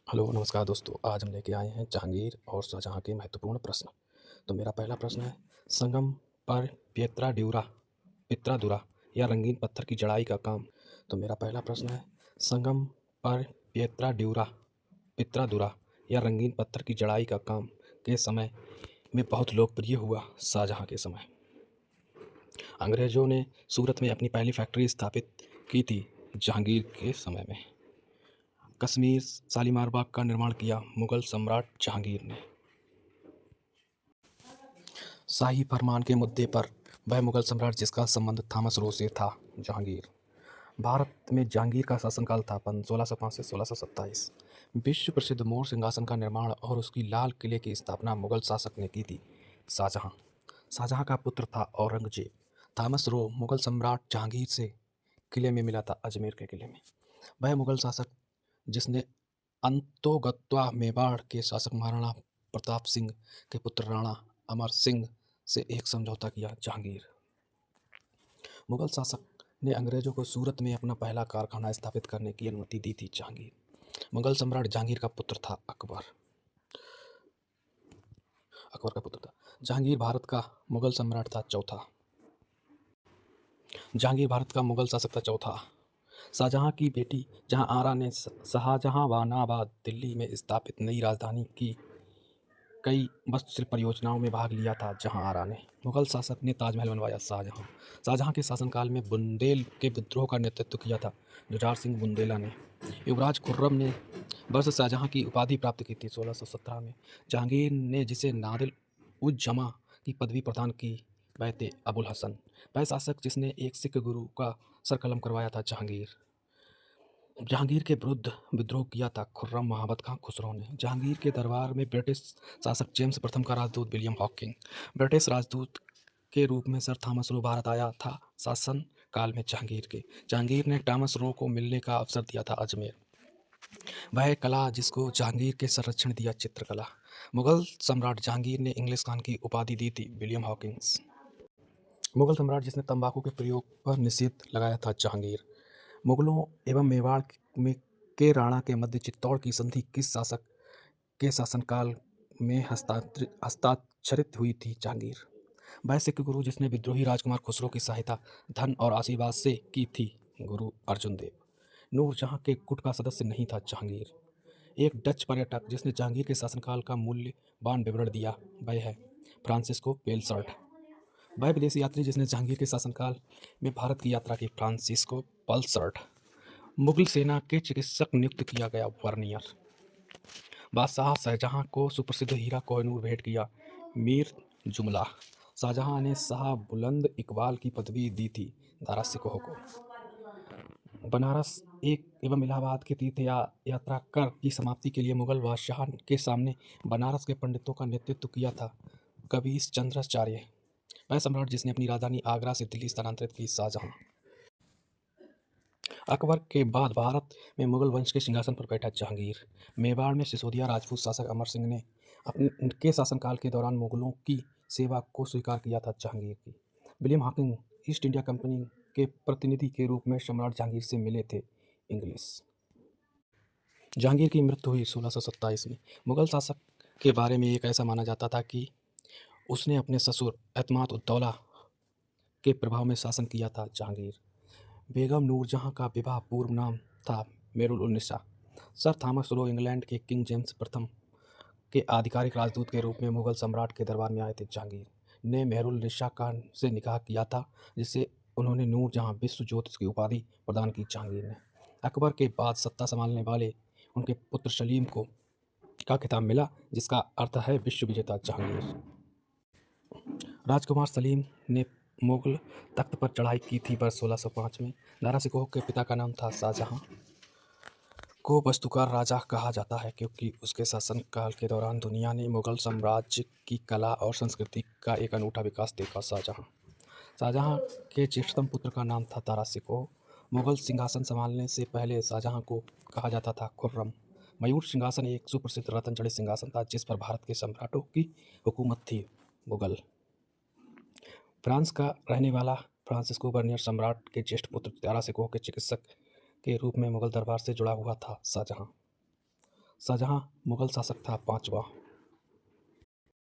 Hello नमस्कार दोस्तों। आज हम लेके आए हैं जहांगीर और शाहजहां के महत्वपूर्ण प्रश्न। तो मेरा पहला प्रश्न है, संगम पर पित्रा दुरा या रंगीन पत्थर की जड़ाई का काम। तो मेरा पहला प्रश्न है, संगम पर पित्रा दुरा या रंगीन पत्थर की जड़ाई का काम के समय में बहुत लोकप्रिय हुआ शाहजहां के समय। अंग्रेजों ने सूरत में अपनी पहली फैक्ट्री स्थापित की थी जहांगीर के समय में। कश्मीर शालीमार बाग का निर्माण किया मुगल सम्राट जहांगीर ने। शाही फरमान के मुद्दे पर वह मुगल सम्राट जिसका संबंध थॉमस रो से था जहांगीर। भारत में जहांगीर का शासनकाल था 1605 से 1627। विश्व प्रसिद्ध मोर सिंहासन का निर्माण और उसकी लाल किले की स्थापना मुगल शासक ने की थी शाहजहां। शाहजहां का पुत्र था औरंगजेब। थॉमस रो मुगल सम्राट जहांगीर से किले में मिला था, अजमेर के किले में। वह मुगल शासक जिसने अंतोगत्वा मेवाड़ के शासक महाराणा प्रताप सिंह के पुत्र राणा अमर सिंह से एक समझौता किया। जहांगीर मुगल शासक ने अंग्रेजों को सूरत में अपना पहला कारखाना स्थापित करने की अनुमति दी थी। जहांगीर मुगल सम्राट जहांगीर का पुत्र था। अकबर का पुत्र था। जहांगीर भारत का मुगल सम्राट था चौथा। जहांगीर भारत का मुगल शासक था चौथा। शाहजहां की बेटी जहां आरा ने शाहजहांवानाबाद दिल्ली में स्थापित नई राजधानी की कई वास्तुशिल्प परियोजनाओं में भाग लिया था। जहां आरा ने मुगल शासक ने ताजमहल बनवाया। शाहजहां के शासनकाल में बुंदेल के विद्रोह का नेतृत्व किया था जुझार सिंह बुंदेला ने। युवराज खुर्रम ने वर्ष शाहजहां की उपाधि प्राप्त की थी 1617 में। जहांगीर ने जिसे नादिल उज जमा की पदवी प्रदान की वह थे अबुल हसन। वह शासक जिसने एक सिख गुरु का सर कलम करवाया था। जहांगीर के विरुद्ध विद्रोह किया था खुर्रम महाबत खां खुसरो ने। जहांगीर के दरबार में ब्रिटिश शासक जेम्स प्रथम का राजदूत विलियम हॉकिंग ब्रिटिश राजदूत के रूप में सर थॉमस रो भारत आया था शासन काल में जहांगीर ने थॉमस रो को मिलने का अवसर दिया था अजमेर। वह कला जिसको जहांगीर के संरक्षण दिया चित्रकला। मुगल सम्राट जहांगीर ने इंग्लिश खान की उपाधि दी थी विलियम हॉकिंस। मुगल सम्राट जिसने तंबाकू के प्रयोग पर निषेध लगाया था जहांगीर। मुगलों एवं मेवाड़ में के राणा के मध्य चित्तौड़ की संधि किस शासक के शासनकाल में हस्ताक्षरित हुई थी? जहांगीर। वह सिख गुरु जिसने विद्रोही राजकुमार खुसरो की सहायता धन और आशीर्वाद से की थी गुरु अर्जुन देव। नूरजहां के गुट का सदस्य नहीं था जहांगीर। एक डच पर्यटक जिसने जहांगीर के शासनकाल का मूल्यवान विवरण दिया वह है फ्रांसिस्को पेलसर्ट। वह विदेशी यात्री जिसने जहांगीर के शासनकाल में भारत की यात्रा की फ्रांसिस्को पल्सर्ट। मुगल सेना के चिकित्सक नियुक्त किया गया वर्नियर। बादशाह शाहजहां को सुप्रसिद्ध हीरा कोहिनूर भेंट किया मीर जुमला। शाहजहां ने शाह बुलंद इकबाल की पदवी दी थी दारा सिकोह को। बनारस एक एवं इलाहाबाद के तीर्थ यात्रा कर की समाप्ति के लिए मुगल बादशाह के सामने बनारस के पंडितों का नेतृत्व किया था कबीर चंद्राचार्य। वह सम्राट जिसने अपनी राजधानी आगरा से दिल्ली स्थानांतरित की। शाहजहां अकबर के बाद भारत में मुगल वंश के सिंहासन पर बैठा जहांगीर। मेवाड़ में सिसोदिया राजपूत शासक अमर सिंह ने अपने शासनकाल के दौरान मुगलों की सेवा को स्वीकार किया था जहांगीर की। William Hawking east India company के प्रतिनिधि के रूप में सम्राट जहांगीर से मिले थे इंग्लिश। जहांगीर की मृत्यु हुई 1627 में। मुगल शासक के बारे में एक ऐसा माना जाता था कि उसने अपने ससुर एतमाद उद्दौला के प्रभाव में शासन किया था। जहांगीर बेगम नूरजहां का विवाह पूर्व नाम था मेरुल उन्निसा। सर थॉमस रो इंग्लैंड के किंग जेम्स प्रथम के आधिकारिक राजदूत के रूप में मुगल सम्राट के दरबार में आए थे। जहांगीर ने मेरुल निसा खान से निकाह किया था जिससे उन्होंने नूरजहां विश्व ज्योतिष की उपाधि प्रदान की। जहांगीर ने अकबर के बाद सत्ता संभालने वाले उनके पुत्र सलीम को का खिताब मिला जिसका अर्थ है विश्व विजेता। जहांगीर राजकुमार सलीम ने मुगल तख्त पर चढ़ाई की थी वर्ष 1605 में। दारा सिकोह के पिता का नाम था शाहजहां को वस्तुकार राजा कहा जाता है क्योंकि उसके शासनकाल के दौरान दुनिया ने मुगल साम्राज्य की कला और संस्कृति का एक अनूठा विकास देखा। शाहजहां के ज्येष्ठतम पुत्र का नाम था दारा सिकोह। मुगल सिंहासन संभालने से पहले शाहजहां को कहा जाता था खुर्रम। मयूर सिंहासन एक सुप्रसिद्ध रत्न जड़ित सिंहासन था जिस पर भारत के सम्राटों की हुकूमत थी। मुगल फ्रांस का रहने वाला फ्रांसिस्को बर्नियर सम्राट के ज्येष्ठ पुत्र दारा सिकोह के चिकित्सक के रूप में मुगल दरबार से जुड़ा हुआ था। शाहजहाँ मुगल शासक था 5वां।